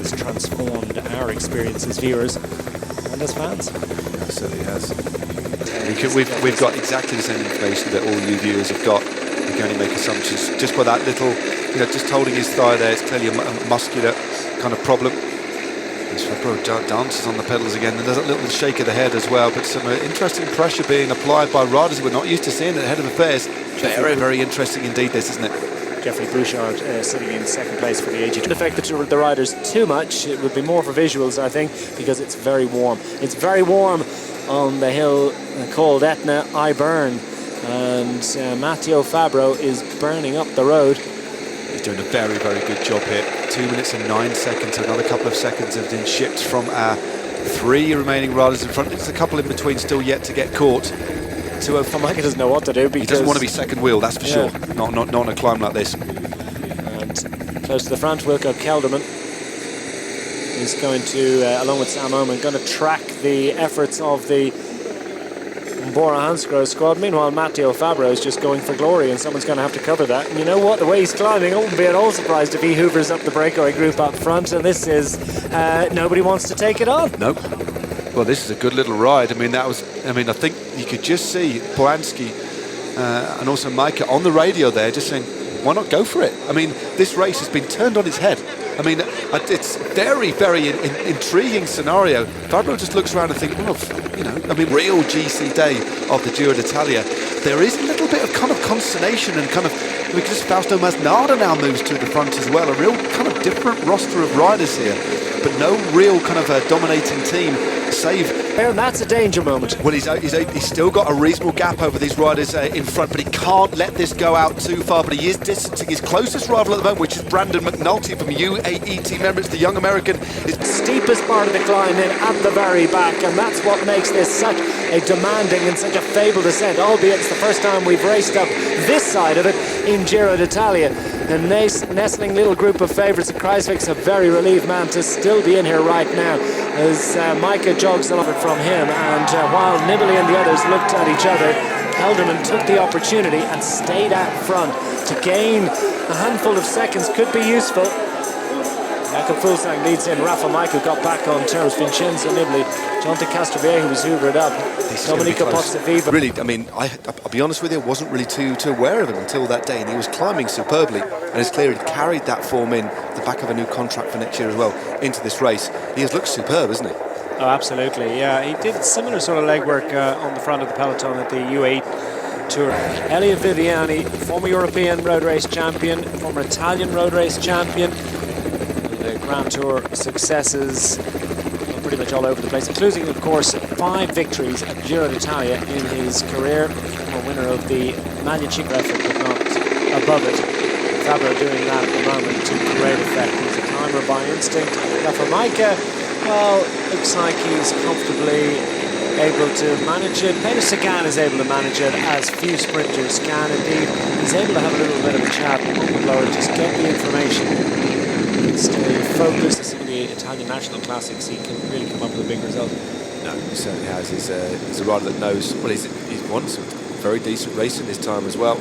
has transformed our experience as viewers and as fans. It certainly has. We've got exactly the same information that all you viewers have got. We can only make assumptions just by that little, just holding his thigh there. It's clearly a muscular kind of problem. Fabro dances on the pedals again, and there's a little shake of the head as well, but some interesting pressure being applied by riders who we're not used to seeing at the head of affairs. Very, very interesting indeed this, isn't it? Jeffrey Bouchard sitting in second place for the AG2. The effect that the riders too much, it would be more for visuals, I think, because it's very warm. It's very warm on the hill called Etna, I Burn, and Matteo Fabro is burning up the road. He's doing a very, very good job here. 2 minutes and 9 seconds. Another couple of seconds have been shipped from our 3 remaining riders in front. There's a couple in between still yet to get caught. Mike doesn't know what to do because he doesn't want to be second wheel, that's for sure. Not on a climb like this. And close to the front, Wilco Kelderman is going to, along with Sam Oman, going to track the efforts of the BORA hansgrohe squad. Meanwhile, Matteo Fabro is just going for glory, and someone's going to have to cover that. And you know what? The way he's climbing, I wouldn't be at all surprised if he hoovers up the breakaway group up front. And this is nobody wants to take it on. Nope. Well, this is a good little ride. I think you could just see Polanski and also Micah on the radio there, just saying, why not go for it? This race has been turned on its head. It's very, very intriguing scenario. Fabro just looks around and thinks, real GC day of the Giro d'Italia. There is a little bit of kind of consternation and because Fausto Masnada now moves to the front as well. A real kind of different roster of riders here, but no real kind of a dominating team save. And that's a danger moment. Well, he's still got a reasonable gap over these riders in front, but he can't let this go out too far. But he is distancing his closest rival at the moment, which is Brandon McNulty from UAE team member. It's the young American. It's the steepest part of the climb in at the very back, and that's what makes this such a demanding and such a fabled descent, albeit it's the first time we've raced up this side of it in Giro d'Italia. The nestling little group of favourites at Kruijswijk's a very relieved man to still be in here right now, as Micah jogs a lot from him, and while Nibali and the others looked at each other, Kelderman took the opportunity and stayed out front to gain a handful of seconds. Could be useful. Jakob Fuglsang leads in. Rafa Micah got back on terms. Vincenzo Nibali, John de Castroviejo was hoovered up. Domenico Pozzovivo. Really, I'll be honest with you, I wasn't really too aware of him until that day, and he was climbing superbly, and it's clear he carried that form in the back of a new contract for next year as well into this race. He has looked superb, hasn't he? Oh, absolutely, yeah. He did similar sort of legwork on the front of the peloton at the UAE Tour. Elliot Viviani, former European road race champion, former Italian road race champion. The Grand Tour successes pretty much all over the place, including, of course, 5 victories at Giro d'Italia in his career. A winner of the Maglia Chica effort, but not above it. Fabro doing that at the moment to great effect. He's a climber by instinct. Rafa Micah, well, looks like he's comfortably able to manage it. Peter Sagan is able to manage it, as few sprinters can indeed. He's able to have a little bit of a chat on the blower, just get the information. Stay focused. Some of the Italian national classics, he can really come up with a big result. No, he certainly has. He's a rider that knows. Well, he's won some very decent racing this time as well.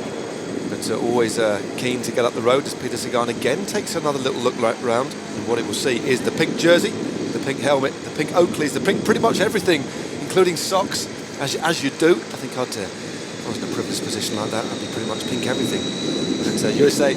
But always keen to get up the road, as Peter Sagan again takes another little look round. And what it will see is the pink jersey, the pink helmet, the pink Oakleys, the pink pretty much everything, including socks, as you do. I think if I was in a privileged position like that, I'd be pretty much pink everything. And USA.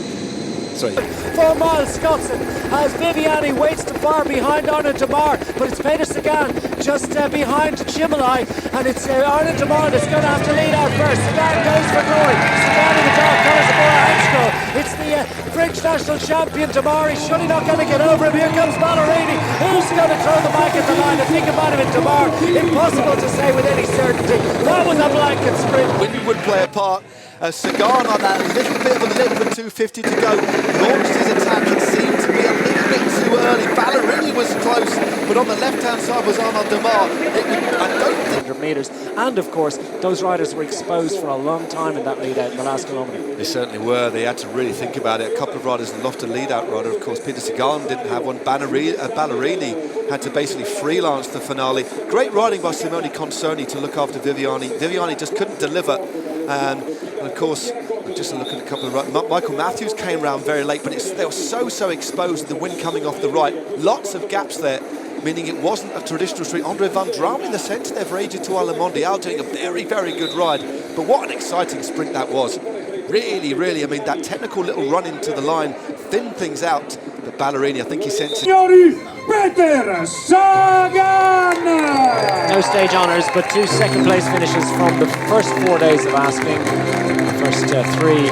Sorry. 4 miles Scottson as Viviani waits too far behind Arnaud Demar, but it's Peter Sagan just behind Chimolai, and it's Arnaud Demar that's going to have to lead out first. Sagan goes for glory. Sagan in the dark colours of BORA hansgrohe. It's the French national champion Demar. He's surely not going to get over him. Here comes Ballerini. Who's going to throw the mic at the line? I think about him in Demar. Impossible to say with any certainty. That was a blanket sprint. Wind would play a part. Sagan on that little bit of a lip with 2:50 to go, launched his attack. It seemed to be a little bit too early. Ballerini was close, but on the left-hand side was Arnaud Demar. I don't think... 100 metres, and of course, those riders were exposed for a long time in that lead-out in the last kilometre. They certainly were. They had to really think about it. A couple of riders lost a lead-out rider. Of course, Peter Sagan didn't have one. Ballerini had to basically freelance the finale. Great riding by Simone Consoni to look after Viviani. Viviani just couldn't deliver. And of course, Just a look at a couple of Michael Matthews came round very late, but they were so exposed, the wind coming off the right. Lots of gaps there, meaning it wasn't a traditional street. Andre van Drouwen in the centre there for Etoile Mondial, doing a very good ride. But what an exciting sprint that was. Really, I mean, that technical little run into the line thinned things out. But Ballerini, I think he sensed it. Sagan! No stage honours, but 2 second-place finishes from the first 4 days of asking. The first 3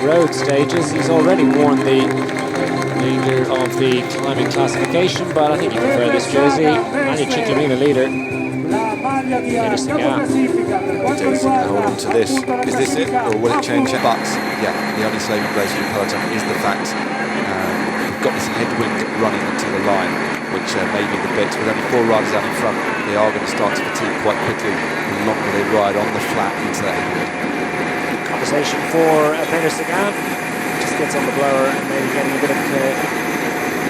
road stages. He's already worn the leader of the climbing classification, but I think you prefer this jersey. Manu Ciclamino leader. Hold on to this. Is this it, or will it change? But yeah, the only saving grace for the peloton is the fact we've got this headwind running into the line, which may be the bit. With only 4 riders out in front, they are going to start to fatigue quite quickly the longer they ride on the flat into that headwind. Conversation for Peter Sagan. Just gets on the blower and maybe getting a bit of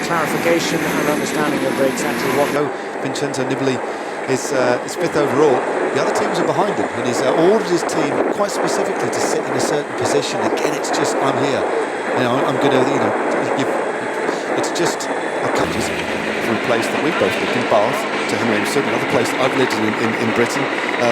clarification and understanding of exactly what. Vincenzo Nibali is 5th overall. The other teams are behind him, and he's ordered his team quite specifically to sit in a certain position. Again, it's just, I'm here. You know, I'm going to, you know, it's just a country from a place that we've both lived in, Bath, to Hammersmith, another place that I've lived in Britain.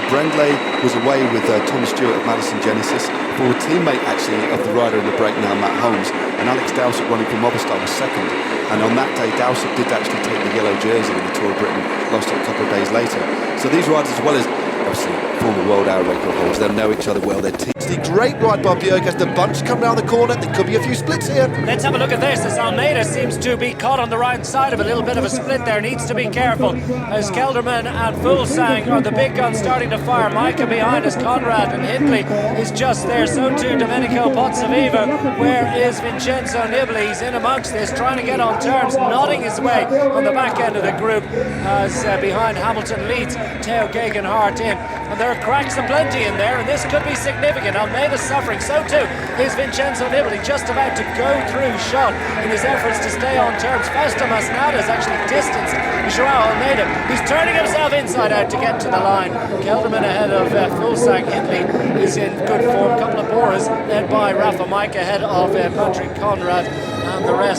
Brendley was away with Thomas Stewart of Madison Genesis, former teammate actually of the rider in the break now, Matt Holmes, and Alex Dowsett running for Mobistar was second. And on that day, Dowsett did actually take the yellow jersey in the Tour of Britain, lost it a couple of days later. So these riders, as well as obviously former world hour record holders, they'll know each other well. They're teams. Great ride by Bjerg as the bunch come round the corner. There could be a few splits here. Let's have a look at this as Almeida seems to be caught on the right side of a little bit of a split there. Needs to be careful as Kelderman and Fuglsang are the big guns starting to fire. Micah behind as Conrad and Hindley is just there. So too Domenico Pozzovivo. Where is Vincenzo Nibali? He's in amongst this, trying to get on terms, nodding his way on the back end of the group as behind Hamilton leads Theo Gegenhardt in. And there are cracks aplenty in there, and this could be significant. Almeida's suffering, so too is Vincenzo Nibali, just about to go through shot in his efforts to stay on terms. Fausto Masnada has actually distanced Joao Almeida, who's turning himself inside out to get to the line. Kelderman ahead of Fuglsang. Hindley is in good form. Couple of BORAs led by Rafa Mike ahead of Patrick Conrad, and the rest